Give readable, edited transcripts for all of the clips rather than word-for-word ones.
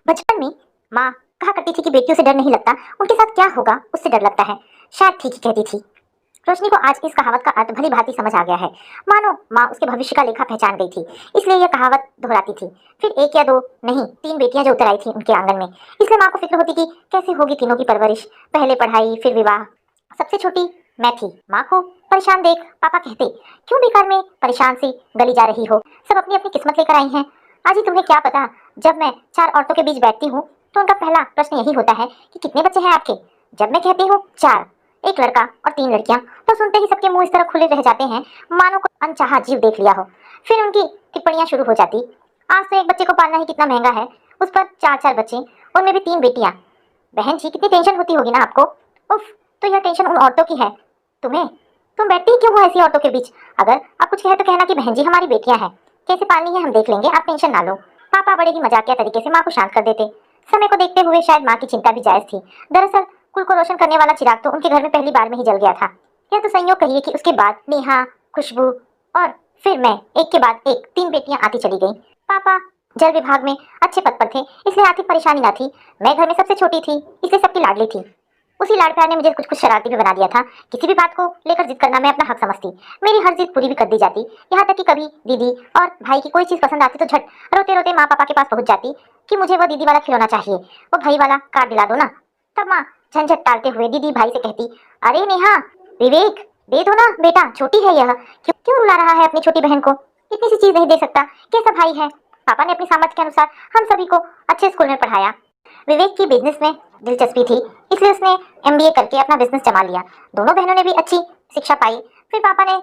बचपन में माँ कहा करती थी कि बेटियों से डर नहीं लगता, उनके साथ क्या होगा उससे डर लगता है। शायद ठीक ही कहती थी। रोशनी को आज इस कहावत का अर्थ भली भांति समझ आ गया है। मानो माँ उसके भविष्य का लेखा पहचान गई थी, इसलिए यह कहावत दोहराती थी। फिर एक या दो नहीं, तीन बेटियां जो उतर आई थी उनके आंगन में, इसलिए माँ को फिक्र होती कि कैसे होगी तीनों की परवरिश। पहले पढ़ाई, फिर विवाह। सबसे छोटी मैं थी। माँ को परेशान देख पापा कहते, क्यों बेकार में परेशान सी गली जा रही हो, सब अपनी अपनी किस्मत लेकर आई हैं। आज ही तुम्हें क्या पता, जब मैं चार औरतों के बीच बैठती हूँ तो उनका पहला प्रश्न यही होता है कि कितने बच्चे हैं आपके। जब मैं कहती हूँ चार, एक लड़का और तीन लड़कियां, तो सुनते ही सबके मुंह इस तरह खुले रह जाते हैं मानो को अनचाहा जीव देख लिया हो। फिर उनकी टिप्पणियां शुरू हो जाती, आज तो एक बच्चे को पालना ही कितना महंगा है, उस पर चार चार बच्चे, उनमें भी तीन बेटियां। बहन जी कितनी टेंशन होती होगी ना आपको। उफ, तो यह टेंशन उन औरतों की है, तुम्हें, तुम बैठती क्यों हो ऐसी औरतों के बीच। अगर आप कुछ कहे तो कहना कि बहन जी हमारी बेटियां हैं, कैसे पालनी है हम देख लेंगे, आप टेंशन ना लो। पापा बड़े ही मजाकिया तरीके से माँ को शांत कर देते। समय को देखते हुए शायद माँ की चिंता भी जायज थी। दरअसल कुल को रोशन करने वाला चिराग तो उनके घर में पहली बार में ही जल गया था। यह तो संयोग कहिए कि उसके बाद नेहा, खुशबू और फिर मैं, एक के बाद एक तीन बेटियां आती चली गईं। पापा जल विभाग में अच्छे पद पर थे, इसलिए आर्थिक परेशानी न थी। मैं घर में सबसे छोटी थी, इसलिए सबकी लाडली थी। उसी लाड़ प्यार ने मुझे कुछ कुछ शरारती भी बना दिया था। किसी भी बात को लेकर जिद करना मैं अपना हक समझती। मेरी हर जिद पूरी भी कर दी जाती। यहाँ तक कि कभी दीदी और भाई की कोई चीज पसंद आती तो झट रोते रोते माँ पापा के पास पहुंच जाती कि मुझे वो दीदी वाला खिलौना चाहिए, वो भाई वाला कार दिला दो ना। तब माँ झंझट टालते हुए दीदी भाई से कहती, अरे नेहा, विवेक, दे दो ना बेटा, छोटी है यह, क्यों क्यों रुला रहा है अपनी छोटी बहन को, इतनी सी चीज नहीं दे सकता, कैसा भाई है। पापा ने अपनी सामर्थ्य के अनुसार हम सभी को अच्छे स्कूल में पढ़ाया। विवेक की बिजनेस में दिलचस्पी थी, इसलिए उसने एमबीए करके अपना बिजनेस जमा लिया। दोनों बहनों ने भी अच्छी शिक्षा पाई। फिर पापा ने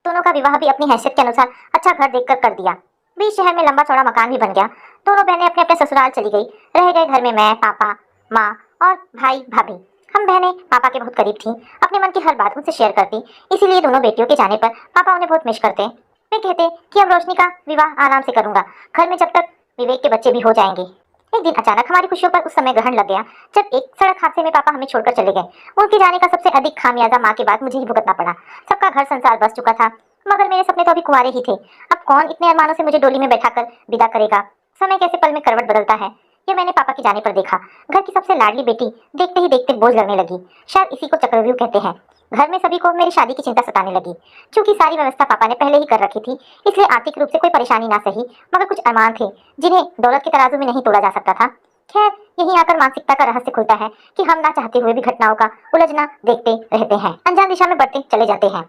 दोनों का विवाह भी अपनी हैसियत के अनुसार अच्छा घर देखकर कर दिया। बीच शहर में लंबा चौड़ा मकान भी बन गया। दोनों बहनें अपने अपने ससुराल चली गई। रह गए घर में मैं, पापा, माँ और भाई भाभी। हम बहनें पापा के बहुत करीब थीं, अपने मन की हर बात उनसे शेयर करती। इसीलिए दोनों बेटियों के जाने पर पापा उन्हें बहुत मिस करते। वे कहते कि अब रोशनी का विवाह आराम से करूंगा, घर में जब तक विवेक के बच्चे भी हो जाएंगे। एक दिन अचानक हमारी खुशियों पर उस समय ग्रहण लग गया जब एक सड़क हादसे में पापा हमें छोड़कर चले गए। उनके जाने का सबसे अधिक खामियाजा माँ के बाद मुझे ही भुगतना पड़ा। सबका घर संसार बस चुका था, मगर मेरे सपने तो अभी कुंवारे ही थे। अब कौन इतने अरमानों से मुझे डोली में बैठाकर विदा करेगा। समय कैसे पल में करवट बदलता है, ये मैंने पापा के जाने पर देखा। घर की सबसे लाडली बेटी देखते ही देखते बोझ लगने लगी। शायद इसी को चक्रव्यूह कहते हैं। घर में सभी को मेरी शादी की चिंता सताने लगी। क्योंकि सारी व्यवस्था पापा ने पहले ही कर रखी थी, इसलिए आर्थिक रूप से कोई परेशानी ना सही, मगर कुछ अरमान थे जिन्हें दौलत के तराजू में नहीं तोड़ा जा सकता था। खैर, यहीं आकर मानसिकता का रहस्य खुलता है कि हम ना चाहते हुए भी घटनाओं का उलझना देखते रहते हैं, अनजान दिशा में बढ़ते चले जाते हैं।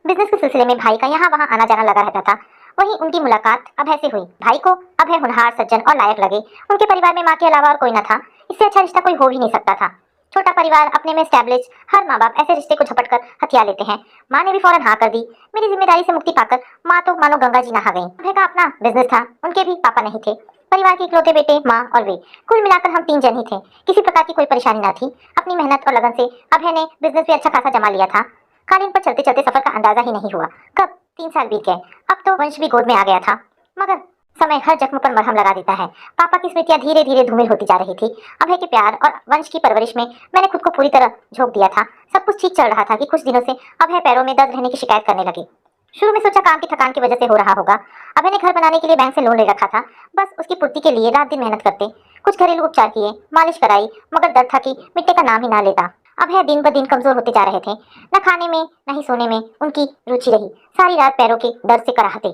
बिजनेस के सिलसिले में भाई का यहाँ वहाँ आना जाना लगा रहता था। वहीं उनकी मुलाकात अभय से हुई। भाई को अभय होनहार, सज्जन और लायक लगे। उनके परिवार में माँ के अलावा और कोई न था। इससे अच्छा रिश्ता कोई हो ही नहीं सकता था। छोटा परिवार, अपने में स्टैब्लिश, हर माँ बाप ऐसे रिश्ते को झपट कर हथिया लेते हैं। माँ ने भी फौरन हाँ कर दी। मेरी जिम्मेदारी से मुक्ति पाकर माँ तो मानो गंगा जी नहा गई। अभय का अपना बिजनेस था, उनके भी पापा नहीं थे। परिवार के इकलौते बेटे माँ और वे, कुल मिलाकर हम तीन जन ही थे। किसी प्रकार की कोई परेशानी न थी। अपनी मेहनत और लगन से अभय ने बिजनेस भी अच्छा खासा जमा लिया था। कालीन पर चलते चलते सफर का अंदाजा ही नहीं हुआ कब 3 साल बीत गए। अब तो वंश भी गोद में आ गया था, मगर समय हर जख्म पर मरहम लगा देता है। पापा की स्मृतियां धीरे धीरे धूमिल होती जा रही थी। अभय के प्यार और वंश की परवरिश में मैंने खुद को पूरी तरह झोंक दिया था। सब कुछ ठीक चल रहा था कि कुछ दिनों से अभय पैरों में दर्द रहने की शिकायत करने लगे। शुरू में सोचा काम की थकान की वजह से हो रहा होगा। अभय ने घर बनाने के लिए बैंक से लोन ले रखा था, बस उसकी पूर्ति के लिए रात दिन मेहनत करते। कुछ घरेलू उपचार किए, मालिश कराई, मगर दर्द था कि मिटने का नाम ही ना लेता। अभय दिन ब दिन कमजोर होते जा रहे थे। न खाने में न ही सोने में उनकी रुचि रही। सारी रात पैरों के दर्द से कराहते।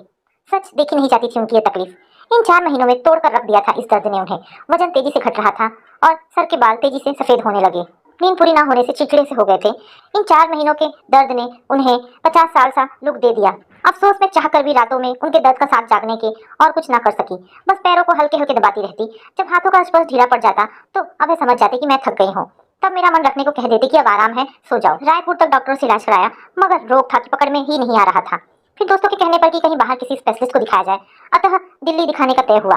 सच देखी नहीं जाती थी उनकी ये तकलीफ। इन 4 महीनों में तोड़ कर रख दिया था इस दर्द ने उन्हें। वजन तेजी से घट रहा था और सर के बाल तेजी से सफेद होने लगे। नींद पूरी ना होने से चिड़चिड़े से हो गए थे। इन 4 महीनों के दर्द ने उन्हें 50 साल सा लुक दे दिया। अफसोस में चाहकर भी रातों में उनके दर्द का साथ जागने के और कुछ ना कर सकी। बस पैरों को हल्के हल्के दबाती रहती। जब हाथों का स्पर्श ढीला पड़ जाता तो अभय समझ जाते कि मैं थक गई हूँ। तब मेरा मन रखने को कह देते कि अब आराम है, सो जाओ। रायपुर तक डॉक्टरों से इलाज कराया, मगर रोग था कि पकड़ में ही नहीं आ रहा था। फिर दोस्तों के कहने पर कि कहीं बाहर किसी स्पेशलिस्ट को दिखाया जाए, अतः दिल्ली दिखाने का तय हुआ।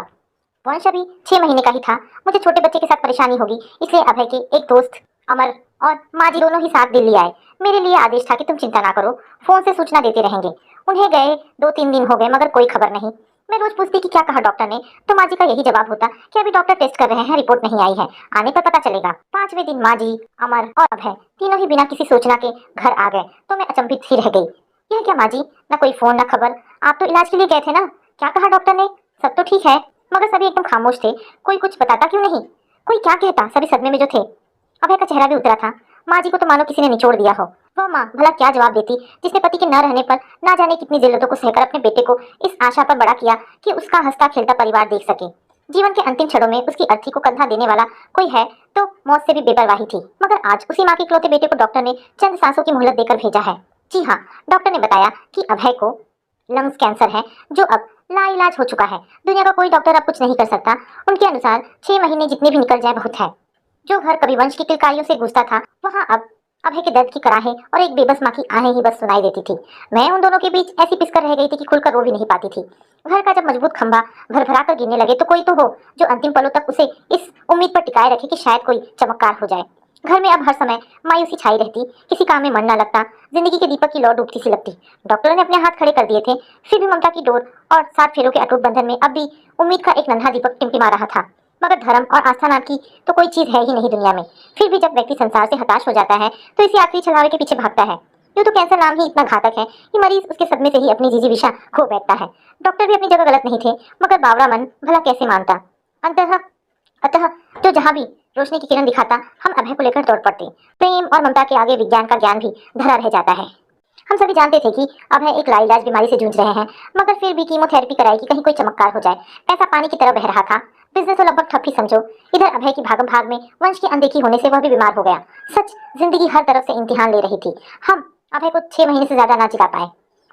वंश अभी 6 महीने का ही था। मुझे छोटे बच्चे के साथ परेशानी होगी, इसलिए अभय के एक दोस्त अमर और माँ जी दोनों ही साथ दिल्ली आए। मेरे लिए आदेश था कि तुम चिंता ना करो, फोन से सूचना देते रहेंगे। उन्हें गए 2-3 दिन हो गए, मगर कोई खबर नहीं। मैं रोज पूछती कि क्या कहा डॉक्टर ने, तो माँ जी का यही जवाब होता कि अभी डॉक्टर टेस्ट कर रहे हैं, रिपोर्ट नहीं आई है, आने पर पता चलेगा। 5वें दिन माँ जी, अमर और अभय तीनों ही बिना किसी सूचना के घर आ गए, तो मैं अचंभित ही रह गई। यह क्या माँ जी, न कोई फोन न खबर, आप तो इलाज के लिए गए थे ना, क्या कहा डॉक्टर ने, सब तो ठीक है। मगर सभी एकदम खामोश थे। कोई कुछ बताता क्यों नहीं? कोई क्या कहता? सभी सदमे में जो थे। अभय का चेहरा भी उतरा था। माँ जी को तो मानो किसी ने निचोड़ दिया हो। वह माँ भला क्या जवाब देती जिसने पति के न रहने पर ना जाने कितनी जिल्लतों को सहकर अपने बेटे को इस आशा पर बड़ा किया कि उसका हंसता खेलता परिवार देख सके। जीवन के अंतिम क्षणों में उसकी अर्थी को कंधा देने वाला कोई है तो मौत से भी बेपरवाही थी। मगर आज उसी माँ के इकलौते बेटे को डॉक्टर ने चंद सांसों की मोहलत देकर भेजा है। जी हाँ, डॉक्टर ने बताया कि अभय को लंग्स कैंसर है जो अब लाइलाज हो चुका है। दुनिया का कोई डॉक्टर अब कुछ नहीं कर सकता। उनके अनुसार 6 महीने जितने भी निकल जाए बहुत है। जो घर कभी वंश की किलकारियों से गूंजता था वहां अब अभय के दर्द की कराहें और एक बेबस माँ की आहें ही बस सुनाई देती थी। मैं उन दोनों के बीच ऐसी पिसकर रह गई थी कि खुलकर रो भी नहीं पाती थी। घर का जब मजबूत खंभा भरभरा कर गिरने लगे तो कोई तो हो जो अंतिम पलों तक उसे इस उम्मीद पर टिकाए रखे कि शायद कोई चमत्कार हो जाए। घर में अब हर समय मायूसी छाई रहती, किसी काम में मन न लगता, जिंदगी के दीपक की लौ डूबती सी लगती। डॉक्टरों ने अपने हाथ खड़े कर दिए थे, फिर भी ममता की डोर और 7 फेरों के अटूट बंधन में अब भी उम्मीद का एक नन्हा दीपक टिमटिमा रहा था। मगर धर्म और आस्था नाम की तो कोई चीज है ही नहीं दुनिया में। फिर भी जब व्यक्ति संसार से हताश हो जाता है तो इसी आखिरी छलावे के पीछे भागता है। यूं तो कैंसर नाम ही इतना घातक है कि मरीज उसके सदमे से ही अपनी जीजी विषा खो बैठता है। डॉक्टर भी अपनी जगह गलत नहीं थे, मगर बावरा मन भला कैसे मानता। अंततः अतः जो जहाँ भी रोशनी की किरण दिखाता हम अभय को लेकर दौड़ पड़ते। प्रेम और ममता के आगे विज्ञान का ज्ञान भी धरा रह जाता है। हम सभी जानते थे कि अभय एक लाइलाज बीमारी से जूझ रहे हैं, मगर फिर भी कीमोथेरेपी कराई कि कहीं कोई चमत्कार हो जाए। पैसा पानी की तरह बह रहा था। बिजनेस तो लगभग ठप ही समझो। इधर अभय की भागम भाग में वंश की अनदेखी होने से वह भी बीमार हो गया। सच जिंदगी हर तरफ से इम्तिहान ले रही थी। हम अभय को 6 महीने से ज्यादा ना जिला पाए।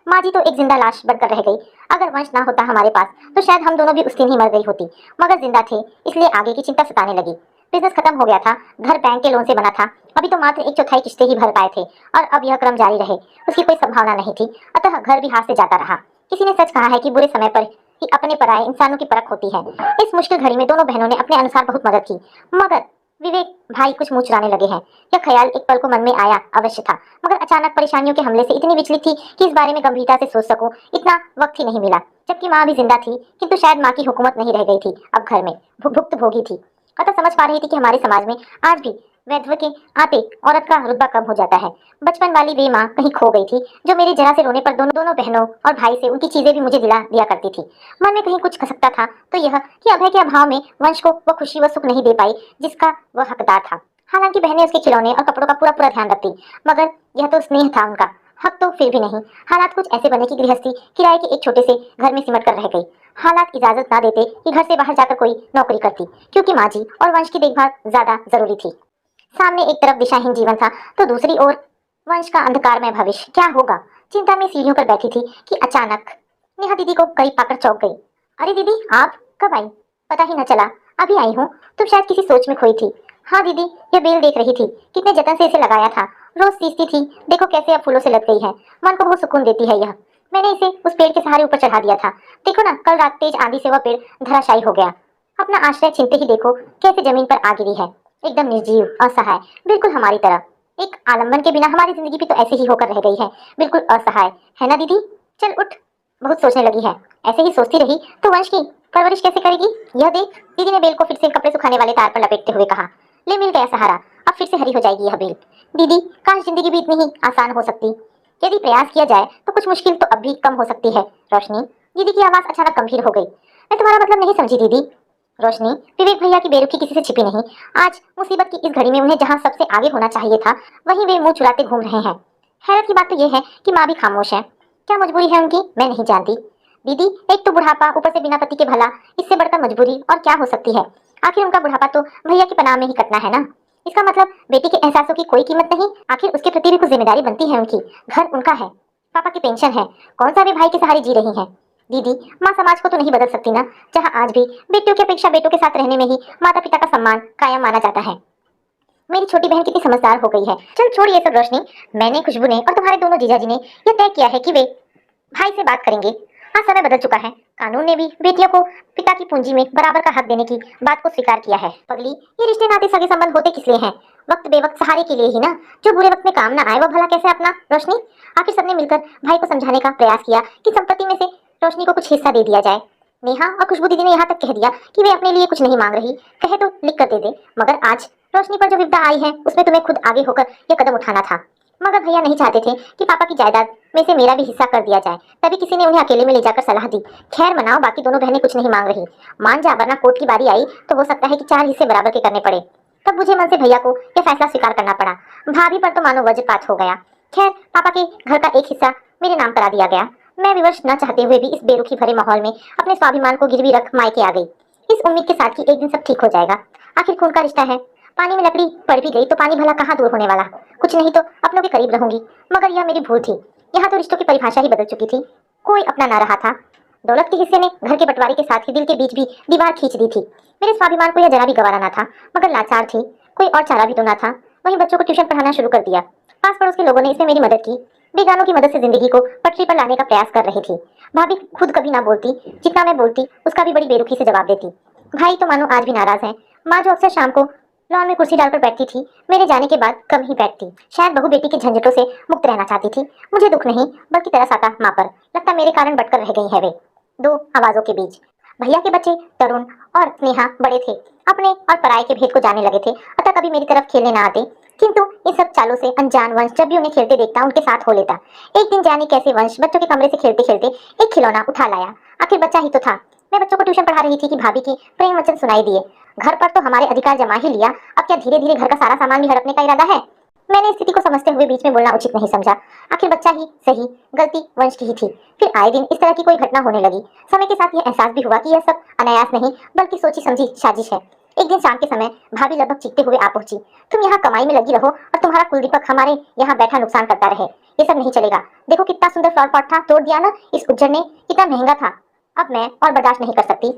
माँ जी तो एक जिंदा लाश बनकर रह गई। अगर वंश ना होता हमारे पास तो शायद हम दोनों भी उस दिन ही मर गई होती। मगर जिंदा थे इसलिए आगे की चिंता सताने लगी। बिजनेस खत्म हो गया था, घर बैंक के लोन से बना था। अभी तो मात्र 1/4 किस्तें ही भर पाए थे और अब यह क्रम जारी रहे उसकी कोई संभावना नहीं थी। अतः घर भी हाथ से जाता रहा। किसी ने सच कहा है कि बुरे समय पर ही अपने पराये इंसानों की परख होती है। इस मुश्किल घड़ी में दोनों बहनों ने अपने अनुसार बहुत मदद की। मगर विवेक भाई कुछ मुंह चुराने लगे हैं। यह ख्याल एक पल को मन में आया अवश्य था, मगर अचानक परेशानियों के हमले से इतनी विचलित थी कि इस बारे में गंभीरता से सोच सकूं इतना वक्त ही नहीं मिला। जबकि माँ भी जिंदा थी, किंतु शायद माँ की हुकूमत नहीं रह गई थी अब घर में, भुक्त भोगी थी। अतः समझ पा रही थी कि हमारे समाज में आज भी वैधव्य के आते औरत का रुतबा कम हो जाता है। बचपन वाली वे माँ कहीं खो गई थी जो मेरे जरा से रोने पर दोनों बहनों और भाई से उनकी चीजें भी मुझे दिला दिया करती थी। मन में कहीं कुछ खसकता था तो यह कि अभय के अभाव में वंश को वह खुशी व सुख नहीं दे पाई जिसका वह हकदार था। हालांकि बहनें उसके खिलौने और कपड़ों का पूरा पूरा ध्यान रखती, मगर यह तो स्नेह था उनका, हक तो फिर भी नहीं। हालात कुछ ऐसे बने कि गृहस्थी किराए के एक छोटे से घर में सिमट कर रह गई। हालात इजाजत ना देते कि घर से बाहर जाकर कोई नौकरी करती, क्योंकि माँ जी और वंश की देखभाल ज्यादा जरूरी थी। सामने एक तरफ दिशाहीन जीवन था तो दूसरी ओर वंश का अंधकारमय भविष्य। क्या होगा? चिंता में सीढ़ियों पर बैठी थी कि अचानक नेहा दीदी को करीब पाकर चौंक गई। अरे दीदी, आप कब आई? पता ही न चला, अभी आई हूँ। तुम शायद किसी सोच में खोई थी। हाँ दीदी, यह बेल देख रही थी, कितने जतन से इसे लगाया था। रोज सींचती थी, देखो कैसे अब फूलों से लग गई है। मन को बहुत सुकून देती है यह। मैंने इसे उस पेड़ के सहारे ऊपर चढ़ा दिया था। देखो ना, कल रात तेज आंधी से वह पेड़ धराशायी हो गया। अपना आश्रय छीनते ही देखो कैसे जमीन पर आ गिरी है, एकदम निर्जीव, असहाय, बिल्कुल हमारी तरह। एक आलंबन के बिना हमारी जिंदगी भी तो ऐसे ही होकर रह गई है, बिल्कुल असहाय, है ना दीदी? चल उठ, बहुत सोचने लगी है। ऐसे ही सोचती रही तो वंश की परवरिश कैसे करेगी? यह देख, दीदी ने बेल को फिर से कपड़े सुखाने वाले तार पर लपेटते हुए कहा। ले, मिल गया सहारा, अब फिर से हरी हो जाएगी यह बेल। दीदी, काश जिंदगी भी इतनी ही आसान हो सकती। यदि प्रयास किया जाए तो कुछ मुश्किल तो अब भी कम हो सकती है। रोशनी, दीदी की आवाज अचानक गंभीर हो गई। मैं तुम्हारा मतलब नहीं समझी दीदी। रोशनी, विवेक भैया की बेरुखी किसी से छिपी नहीं। आज मुसीबत की इस घड़ी में उन्हें जहाँ सबसे आगे होना चाहिए था वहीं वे मुंह चुराते घूम रहे हैं। हैरत की बात तो यह है कि माँ भी खामोश है। क्या मजबूरी है उनकी, मैं नहीं जानती। दीदी, एक तो बुढ़ापा, ऊपर से बिना पति के भला, इससे बढ़कर मजबूरी और क्या हो सकती है? आखिर उनका बुढ़ापा तो भैया की पनाह में ही कटना है ना। इसका मतलब बेटी के एहसासों की कोई कीमत नहीं? आखिर उसके प्रति भी कुछ जिम्मेदारी बनती है उनकी। घर उनका है, पापा की पेंशन है, कौन सा भी भाई के सहारे जी रही है। दीदी, माँ समाज को तो नहीं बदल सकती ना, जहाँ आज भी बेटियों की अपेक्षा बेटों के साथ रहने में ही माता पिता का सम्मान कायम माना जाता है। मेरी छोटी बहन कितनी समझदार हो गई है। चल छोड़ ये सब रोशनी, मैंने, खुशबू ने और तुम्हारे दोनों जीजाजी ने यह तय किया है कि वे भाई से बात करेंगे। हाँ, समय बदल चुका है। कानून ने भी बेटियों को पिता की पूंजी में बराबर का हक देने की बात को स्वीकार किया है। पगली, ये रिश्ते नाते सगे संबंध होते किस लिए हैं? वक्त बेवक्त सहारे के लिए ही ना। जो बुरे वक्त में काम ना आए वो भला कैसे अपना? रोशनी, आखिर सबने मिलकर भाई को समझाने का प्रयास किया कि संपत्ति में से रोशनी को कुछ हिस्सा दे दिया जाए। नेहा और खुशबू दीदी ने यहाँ तक कह दिया कि वे अपने लिए कुछ नहीं मांग रही, कहे तो लिख कर दे दे। मगर आज रोशनी पर जो विपदा आई है उसमें तुम्हें खुद आगे होकर यह कदम उठाना था। मगर भैया नहीं चाहते थे कि पापा की जायदाद में से मेरा भी हिस्सा कर दिया जाए। तभी किसी ने उन्हें अकेले में ले जाकर सलाह दी, खैर मनाओ, बाकी दोनों बहनें कुछ नहीं मांग रही, मान जा, वरना कोर्ट की बारी आई तो हो सकता है कि 4 हिस्से बराबर के करने पड़े। तब मुझे मन से भैया को यह फैसला स्वीकार करना पड़ा। भाभी पर तो मानो वज्रपात हो गया। खैर पापा के घर का एक हिस्सा मेरे नाम करा दिया गया। मैं विवश न चाहते हुए भी इस बेरुखी भरे माहौल में अपने स्वाभिमान को गिरवी रख मायके आ गई, इस उम्मीद के साथ कि एक दिन सब ठीक हो जाएगा। आखिर खून का रिश्ता है, पानी में लकड़ी पड़ भी गई तो पानी भला कहाँ दूर होने वाला, कुछ नहीं तो अपनों के करीब रहूंगी। मगर यह मेरी भूल थी, यहाँ तो रिश्तों की परिभाषा ही बदल चुकी थी, कोई अपना ना रहा था। दौलत के हिस्से ने घर के बंटवारे के साथ ही दिल के बीच भी दीवार खींच दी थी। मेरे स्वाभिमान को यह जरा भी गवारा ना था, मगर लाचार थी, कोई और चारा भी तो ना था। वहीं बच्चों को ट्यूशन पढ़ाना शुरू कर दिया। पास पड़ोस के लोगों ने इसमें मेरी मदद की, बेगानों की मदद से जिंदगी को पटरी पर लाने का प्रयास कर रही थी। भाभी खुद कभी ना बोलती, जितना मैं बोलती उसका भी बड़ी बेरुखी से जवाब देती। भाई तो मानो आज भी नाराज है। माँ जो अक्सर शाम को लॉन में कुर्सी डालकर बैठती थी, मेरे जाने के बाद कम ही बैठती, शायद बहू बेटी के झंझटों से मुक्त रहना चाहती थी। मुझे दुख नहीं बल्कि तरस आता माँ पर, लगता मेरे कारण बटकर रह गई है वे। दो आवाजों के बीच भैया के बच्चे तरुण और स्नेहा बड़े थे, अपने और पराये के भेद को जानने लगे थे, अतः कभी मेरी तरफ खेलने ना आते। किंतु इन सब चालों से अनजान वंश जब भी उन्हें खेलते देखता उनके साथ हो लेता। एक दिन जाने कैसे वंश बच्चों के कमरे से खेलते खेलते एक खिलौना उठा लाया। आखिर बच्चा ही तो था। मैं बच्चों को ट्यूशन पढ़ा रही थी कि भाभी की प्रेम वचन सुनाई दिए, घर पर तो हमारे अधिकार जमा ही लिया, अब क्या धीरे धीरे घर का सारा सामान भी हड़पने का इरादा है। मैंने स्थिति को समझते हुए बीच में बोलना उचित नहीं समझा। आखिर बच्चा ही सही, गलती वंश की ही थी। फिर आए दिन इस तरह की कोई घटना होने लगी। समय के साथ यह एहसास भी हुआ कि यह सब अनायास नहीं बल्कि सोची समझी साजिश है। एक दिन शाम के समय भाभी लगभग चीखते हुए आ पहुंची, तुम यहाँ कमाई में लगी रहो और तुम्हारा कुलदीपक हमारे यहाँ बैठा नुकसान करता रहे, ये सब नहीं चलेगा। देखो कितना सुंदर फ्लावर पॉट था, तोड़ दिया ना इस उज्जर ने, कितना महंगा था, अब मैं और बर्दाश्त नहीं कर सकती।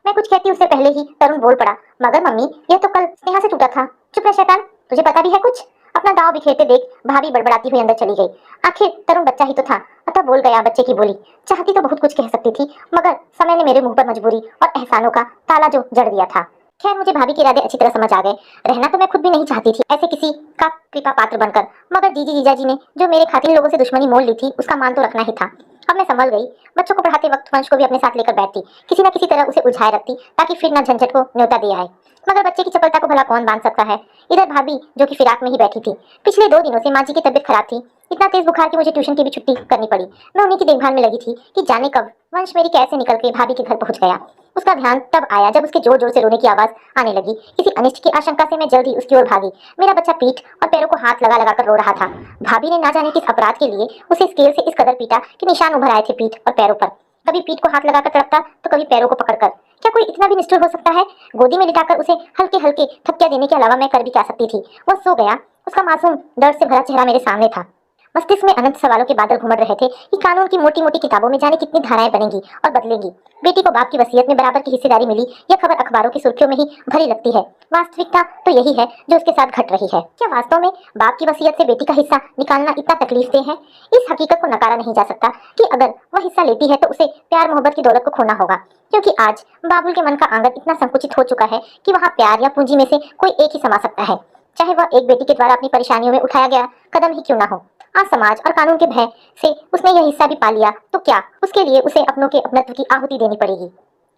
मैं कुछ कहती उससे पहले ही तरुण बोल पड़ा, मगर मम्मी यह तो कल स्नेहा से टूटा था। चुप रह शैतान, तुझे पता भी है कुछ। अपना दांव बिखेरते देख भाभी बड़बड़ाती हुई अंदर चली गई। आखिर तरुण बच्चा ही तो था, अतः बोल गया बच्चे की बोली। चाहती तो बहुत कुछ कह सकती थी, मगर समय ने मेरे मुंह पर मजबूरी और एहसानों का ताला जो जड़ दिया था। खैर मुझे भाभी के इरादे अच्छी तरह समझ आ गए। रहना तो मैं खुद भी नहीं चाहती थी ऐसे किसी का कृपा पात्र बनकर, मगर जीजी जीजाजी ने जो मेरे खातिर लोगों से दुश्मनी मोल ली थी उसका मान तो रखना ही था। अब मैं संभल गई। बच्चों को पढ़ाते वक्त वंश को भी अपने साथ लेकर बैठती, किसी न किसी तरह उसे उलझाए रखती ताकि फिर न झंझट को न्योता दे आए। मगर बच्चे की चपलता को भला कौन बांध सकता है। इधर भाभी जो कि फिराक में ही बैठी थी। पिछले 2 दिनों से माँ जी की तबीयत खराब थी, इतना तेज बुखार कि मुझे ट्यूशन की भी छुट्टी करनी पड़ी। मैं उन्हीं की देखभाल में लगी थी कि जाने कब वंश मेरी कैसे निकल के भाभी के घर पहुंच गया। उसका ध्यान तब आया जब उसके जोर जोर से रोने की आवाज आने लगी। किसी अनिष्ट की आशंका से मैं जल्द ही उसकी ओर भागी। मेरा बच्चा पीठ और पैरों को हाथ लगा लगा कर रो रहा था। भाभी ने ना जाने किस अपराध के लिए उसे स्केल से इस कदर पीटा कि निशान उभर आए थे पीठ और पैरों पर। कभी पीठ को हाथ लगाकर तड़पता तो कभी पैरों को पकड़कर। क्या कोई इतना भी निष्ठुर हो सकता है। गोदी में लिटाकर उसे हल्के हल्के थपकियां देने के अलावा मैं कर भी क्या सकती थी। वह सो गया। उसका मासूम दर्द से भरा चेहरा मेरे सामने था। मस्तिष्क में अनंत सवालों के बादल घुमड़ रहे थे कि कानून की मोटी मोटी किताबों में जाने कितनी धाराएं बनेंगी और बदलेंगी। बेटी को बाप की वसीयत में बराबर की हिस्सेदारी मिली, यह खबर अखबारों की सुर्खियों में ही भरी लगती है। वास्तविकता तो यही है जो उसके साथ घट रही है। क्या वास्तव में बाप की वसीयत से बेटी का हिस्सा निकालना इतना तकलीफदेह है। इस हकीकत को नकारा नहीं जा सकता कि अगर वह हिस्सा लेती है तो उसे प्यार मोहब्बत की दौलत को खोना होगा, क्योंकि आज बाबुल के मन का आंगन इतना संकुचित हो चुका है कि वहाँ प्यार या पूंजी में से कोई एक ही समा सकता है, चाहे वह एक बेटी के द्वारा अपनी परेशानियों में उठाया गया कदम ही क्यों ना हो। आज समाज और कानून के भय से उसने यह हिस्सा भी पा लिया तो क्या उसके लिए उसे अपनों के अपनत्व की आहुति देनी पड़ेगी।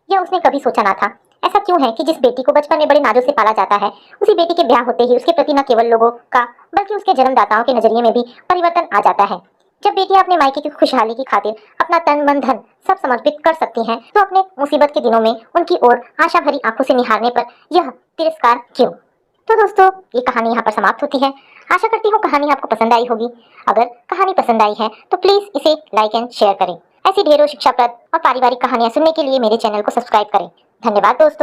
यह उसने कभी सोचा ना था। ऐसा क्यों है कि जिस बेटी को बचपन में बड़े नाजों से पाला जाता है, उसी बेटी के ब्याह होते ही उसके प्रति न केवल लोगों का बल्कि उसके जन्मदाताओं के नजरिए में भी परिवर्तन आ जाता है। जब बेटियां अपने मायके की खुशहाली की खातिर अपना तन मन धन सब समर्पित कर सकती हैं, तो अपने मुसीबत के दिनों में उनकी ओर आशा भरी आंखों से निहारने पर यह तिरस्कार क्यों। तो दोस्तों ये कहानी यहाँ पर समाप्त होती है। आशा करती हूँ कहानी आपको पसंद आई होगी। अगर कहानी पसंद आई है तो प्लीज इसे लाइक एंड शेयर करें। ऐसी ढेरों शिक्षाप्रद और पारिवारिक कहानियां सुनने के लिए मेरे चैनल को सब्सक्राइब करें। धन्यवाद दोस्तों।